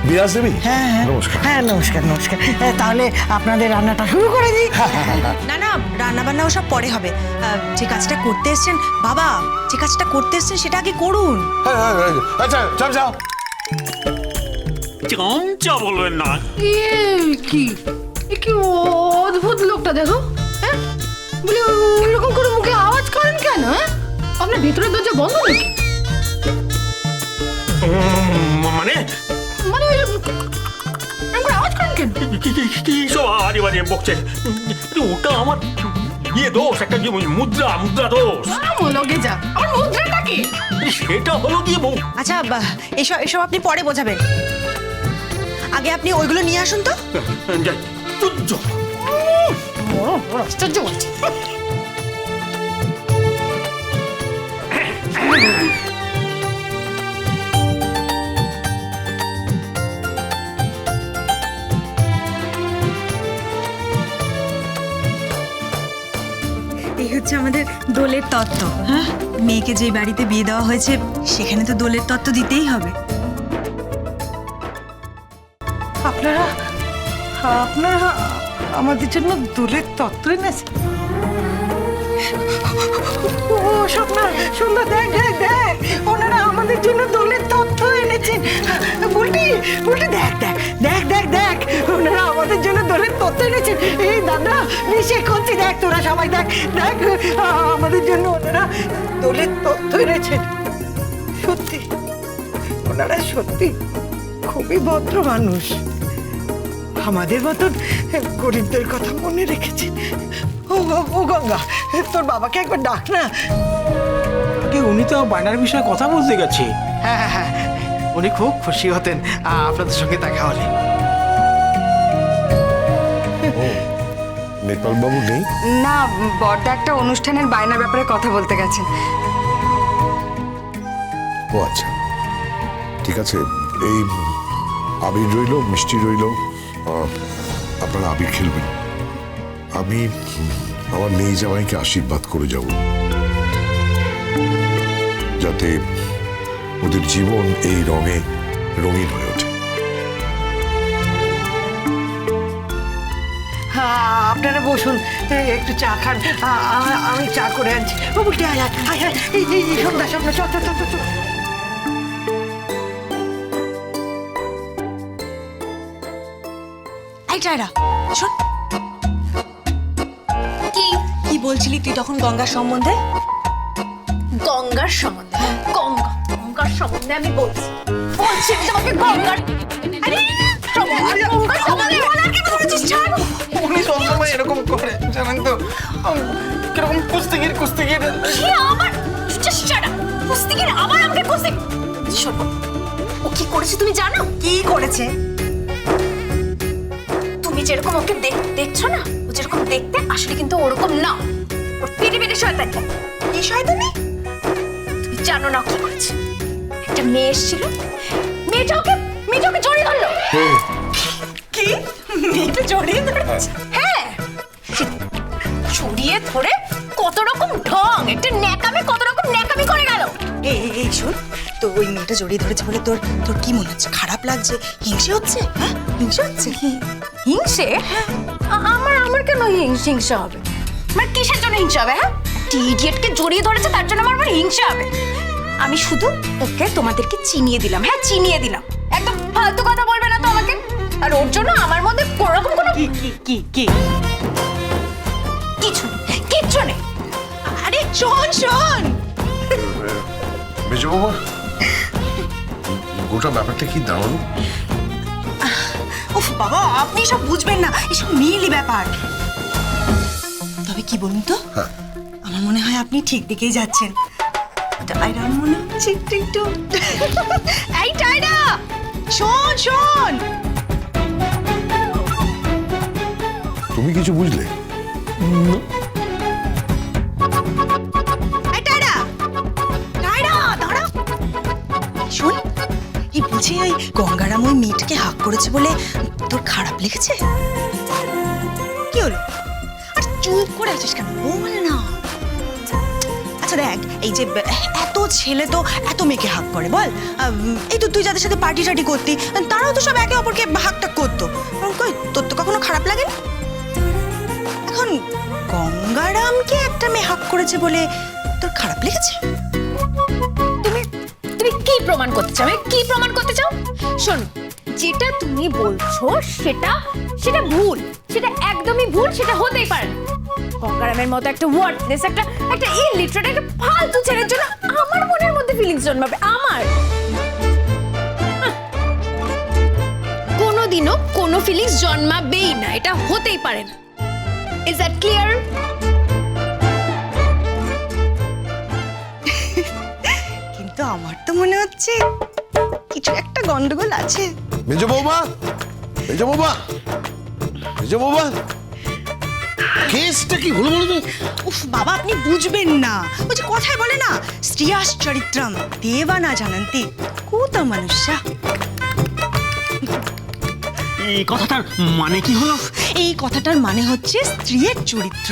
বিরাজ দেবী, হ্যাঁ নমস্কার। হ্যাঁ, নমস্কার নমস্কার। তাহলে আপনাদের রান্নাটা শুরু করে দিই। না না, রান্না বান্না ওসব পরে হবে। যে কাজটা করতে এসেছেন বাবা, যে কাজটা করতে এসেছেন সেটা আগে করুন। আচ্ছা চল যাও। চামচা বলবেন না। কি কি অদ্ভুত লোকটা দেখো। হ্যাঁ বলে এরকম করে মুখে আওয়াজ করেন কেন? হ্যাঁ আপনার ভিতরের দরজা বন্ধ নাকি? মানে মানে ওই এরকম করে আওয়াজ করেন কেন? কি সব আজে বাজে বকছে? ওটা আমার ইয়ে দোষ, একটা কি মুদ্রা দোষ। লগে যা আমার মুদ্রাটা কি? সেটা হলো কি বউ? আচ্ছা এসব এসব আপনি পরে বোঝাবেন, আগে আপনি ওইগুলো নিয়ে আসুন তো। যাই তুজ্জ। আশ্চর্য বলছি। এই হচ্ছে আমাদের দোলের তত্ত্ব। হ্যাঁ, মেয়েকে যে বাড়িতে বিয়ে দেওয়া হয়েছে সেখানে তো দোলের তত্ত্ব দিতেই হবে। আপনারা আপনারা আমাদের জন্য দোলের তত্ত্ব এনেছেন? ও স্বপ্না, সুন্দর, দেখ দেখ দেখ, ওনারা আমাদের জন্য দোলের তত্ত্ব এনেছেন। বুলটি বুলটি, দেখ দেখ দেখ দেখ দেখ, ওনারা আমাদের জন্য দোলের তত্ত্ব এনেছেন। এই দাদা নিষেধ করছি, দেখ তোরা সবাই দেখ দেখ, আমাদের জন্য ওনারা দোলের তত্ত্ব এনেছেন। সত্যি ওনারা সত্যি খুবই ভদ্র মানুষ, আমাদের মতন গরিবদের কথা মনে রেখেছে। ও গঙ্গা, তোর বাবাকে একবার ডাক না। উনি তো বায়নার বিষয়ে কথা বলতে গেছে। হ্যাঁ হ্যাঁ হ্যাঁ, উনি খুব খুশি হতেন আপনাদের সঙ্গে দেখা হলে। নেপাল বাবু নেই? না, বড়দা একটা অনুষ্ঠানের বায়নার ব্যাপারে কথা বলতে গেছেন। ও আচ্ছা, ঠিক আছে। এই আবির রইল, মিষ্টি রইল, আপনারা আবির খেলবেন। আমি আমার মেয়ে জামাইকে আশীর্বাদ করে যাব, যাতে ওদের জীবন এই রঙে রঙিন হয়ে ওঠে। আপনারা বসুন, একটু চা খান, আমি চা করে আনছি। ও বুঝতে আয় আয় আয়, এই সন্ধ্যা সন্ধ্যা, চল চল চল চল। এই টায়রা শোন, কি বলছিলি তুই তখন গঙ্গার সম্বন্ধে? গঙ্গার সম্বন্ধে? গঙ্গার সম্বন্ধে আমি বলছি আমি তোমাকে গঙ্গার। আরে গঙ্গার সম্বন্ধে বলার কি বলছিস? ছাড়। উনি সবসময় এরকম করে জানেন তো, কিরকম কুস্তিগির কুস্তিগির। কি আমার চেষ্টাটা কুস্তিগির, আবার আমাকে কুস্তি। শোনো, ও কি করেছে তুমি জানো? কি করেছে? তুমি যেরকম ওকে দেখছো না, ও যেরকম দেখতে আসলে কিন্তু ওরকম না। ওর পেটে পেটে শয়তান। কি শয়তানি? তুমি জানো না কি করেছে? একটা মেয়ে এসেছিল, মেয়েটাকে জড়িয়ে ধরলো। কি? মেয়েটা জড়িয়ে ধরেছে? হ্যাঁ, জড়িয়ে ধরে কত রকম ঢং, একটা ন্যাকামি, কত রকম ন্যাকামি করে গেল। এই শোন, তো ওই মেয়েটা জড়িয়ে ধরেছে বলে তোর তোর কি মনে হচ্ছে? খারাপ লাগছে? হিংসে হচ্ছে? হ্যাঁ, হিংসে হচ্ছে? হিংসে? আমার কেন হিংসা হবে? আমার কিসের জন্য হিংসা হবে? হ্যাঁ, ইডিয়েটকে জড়িয়ে ধরেছে তার জন্য আমার হিংসা হবে? আমি শুধু ওকে তোমাদেরকে চিনিয়ে দিলাম। হ্যাঁ, চিনিয়ে দিলাম। একদম ফালতু কথা বলবে না তো আমাকে। আর ওর জন্য আমার মধ্যে কোনোরকম কোনো কিচ্ছু নেই। আরে শোন, মেজো বাবা, গোটা ব্যাপারটা কি দাঁড়ানো? উফ বাবা, আপনি সব বুঝবেন না, এসব মেয়েলি ব্যাপার। তবে কি বলুন তো, আমার মনে হয় আপনি ঠিক দিকেই যাচ্ছেন। টায়রা মনে হচ্ছে একটু। এই টায়রা, শোন। তুমি কিছু বুঝলে? এই টায়রা, দাঁড়া। শোন, এই বলছি ওই গঙ্গারাম ওই মেয়েটাকে হাক করেছে বলে তোর খারাপ লেগেছে? কি হলো? আর চুপ করে আছিস কেন? ও মানে না। আচ্ছা আচ্ছা দেখ, এই যে এত ছেলে তো এত মেয়েকে হাক করে বল। এই তো তুই যাদের সাথে পার্টি টার্টি করতি, তারাও তো সব একে অপরকে হাকটাক করতো। কই তোর তো কখনো খারাপ লাগে না? এখন গঙ্গারামকে একটা মেয়ে হাক করেছে বলে তোর খারাপ লেগেছে? তুমি কি প্রমাণ করতে চাও? কি প্রমাণ করতে চাও? শোন, যেটা তুমি বলছো সেটা ভুল, সেটা একদমই ভুল, সেটা হতেই পারে না। গঙ্গারামের মতো একটা ওয়ার্ডলেস, একটা ইলিটারেট, একটা ফালতু ছেলের জন্য আমার মনের মধ্যে ফিলিংস জন্মাবে? আমার কোনোদিনও কোনো ফিলিংস জন্মাবেই না, এটা হতেই পারে না। Is that clear? কিন্তু আমার তো মনে হচ্ছে কিছু একটা গন্ডগোল আছে। মেজো বৌমা, মেজো বৌমা, মেজো বৌমা, কেসটা কি হলো বলো তো? উফ বাবা, আপনি বুঝবেন না। ওই যে কথায় বলে না, স্ত্রিয়াস চরিত্রম দেবানা জানান্তি কুত মনুষ্যা। এই কথাটার মানে কি হলো? এই কথাটার মানে হচ্ছে স্ত্রীর চরিত্র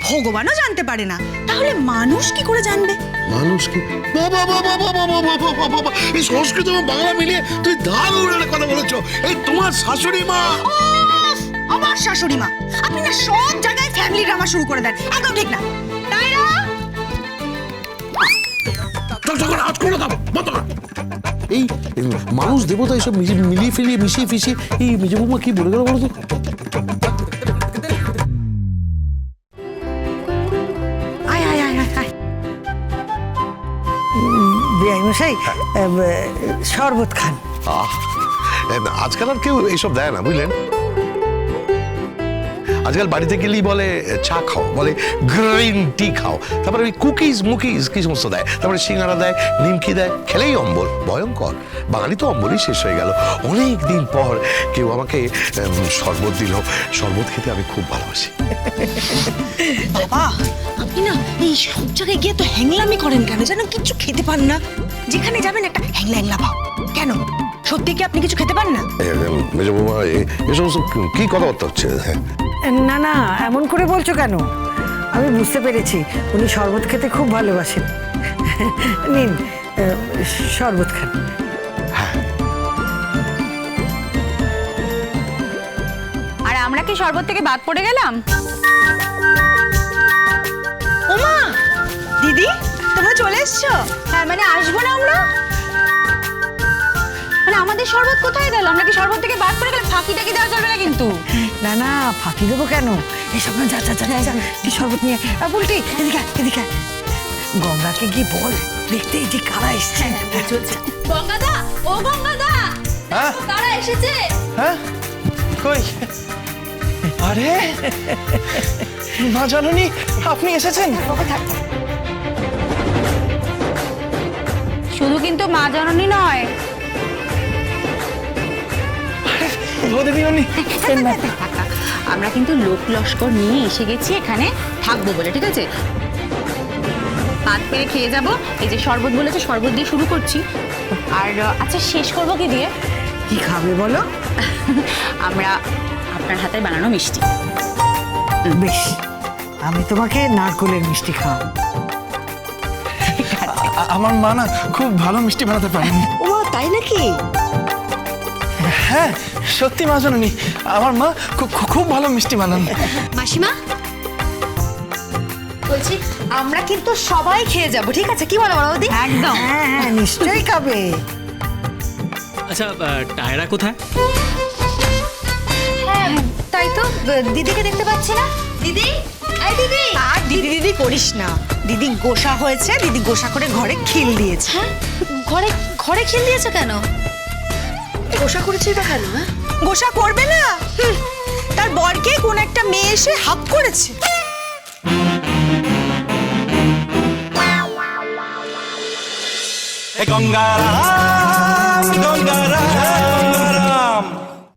ভগবানও জানতে পারে না, তাহলে মানুষ কি করে জানবে? মানুষ কি? বাবা বাবা বাবা বাবা বাবা বাবা, এই সংস্কৃত এবং বাংলা মিলিয়ে তুই দারুণ একটা কথা বলেছো। এই তোমার শাশুড়ি মা। উফ, আমার শাশুড়ি মা, আপনি না সব জায়গায় ফ্যামিলি ড্রামা শুরু করে দেন, একদম ঠিক না। তাইরা আজ করে দাও, বন্ধ কর। এই মানুষ দেবতা এসব মিলিয়ে ফিলিয়ে মিশিয়ে ফিশিয়ে এই মেজো বৌমা কি বলে গেল বলো তো? আয় আয় আয় আয় বিআই মশাই, শরবত খান। আজকাল আর কেউ এইসব দেয় না বুঝলেন। আজকাল বাড়িতে গেলেই বলে চা খাও, বলে গ্রিন টি খাও, তারপরে ওই কুকিজ মুকিজ কি সমস্ত দেয়, তারপরে সিঙ্গারা দেয়, নিমকি দেয়, খেলেই অম্বল। ভয়ঙ্কর। বাঙালি তো অম্বলই শেষ হয়ে গেল। অনেক দিন পর কেউ আমাকে শরবত দিল। শরবত খেতে আমি খুব ভালোবাসি। বাবা, আপনি না এই সব জায়গায় গিয়ে তো হ্যাংলামি করেন কেন? যেন কিছু খেতে পান না। যেখানে যাবেন একটা হ্যাংলা হ্যাংলা ভাব কেন? সত্যি কি আপনি কিছু খেতে পান না? মেজো বৌমা, এ সমস্ত কি কথাবার্তা হচ্ছে? না না, এমন করে বলছো কেন? আমি বুঝতে পেরেছি উনি শরবত খেতে খুব ভালোবাসেন। নিন, শরবত খান। আর আমরা কি শরবত থেকে বাদ পড়ে গেলাম? ওমা, দিদি তোমরা চলে এসছো? হ্যাঁ, মানে আসবো না আমরা? মানে আমাদের শরবত কোথায় গেল? আমরা কি শরবত থেকে বাদ পড়ে গেলাম? ফাঁকি টাকি দেওয়া যাবে না কিন্তু। না না, ফাঁকি দেবো কেন? এসব না, যা যা যা যা, তুই শরবত নিয়ে বলটি এদিকে আয়, এদিকে আয়। গঙ্গাকে গিয়ে বল দেখতে এই যে কারা এসছে। চলছে গঙ্গাদা, ও গঙ্গাদা, হ্যাঁ কারা এসেছে? হ্যাঁ, কই? আরে মা জাননি আপনি এসেছেন। শুধু কিন্তু মা জননী নয়, ভৌদেবী আমরা কিন্তু লোক লস্কর নিয়ে এসে গেছি এখানে থাকবো বলে, ঠিক আছে? ভাত পেরে খেয়ে যাব। এই যে শরবত বলেছে, শরবত দিয়ে শুরু করছি। আর আচ্ছা, শেষ করবো কি দিয়ে? কি খাবে বলো? আমরা আপনার হাতে বানানো মিষ্টি। বেশ, আমি তোমাকে নারকোলের মিষ্টি খাওয়াবো। আমার মা না খুব ভালো মিষ্টি বানাতে পারেন। ও তাই নাকি? হ্যাঁ সত্যি মা জাননি, আমার মা খুব ভালো মিষ্টি বানান। মাসিমা, বলছি আমরা কিন্তু সবাই খেয়ে যাব, ঠিক আছে? কি বলো বলো দি? একদম। হ্যাঁ হ্যাঁ, নিশ্চয়ই খাবে। আচ্ছা, টায়রা কোথায়? হ্যাঁ তাই তো, দিদিকে দেখতে পাচ্ছি না। দিদি, এই দিদি। আর দিদি দিদি করিস না, দিদি গোসা হয়েছে, দিদি গোসা করে ঘরে খিল দিয়েছে। হ্যাঁ, ঘরে ঘরে খিল দিয়েছে কেন? গোসা করেছিস বা কেন? হ্যাঁ, গোসা করবে না? তার বরকে কোন একটা মেয়ে এসে হাক করেছে। গঙ্গারাম গঙ্গারাম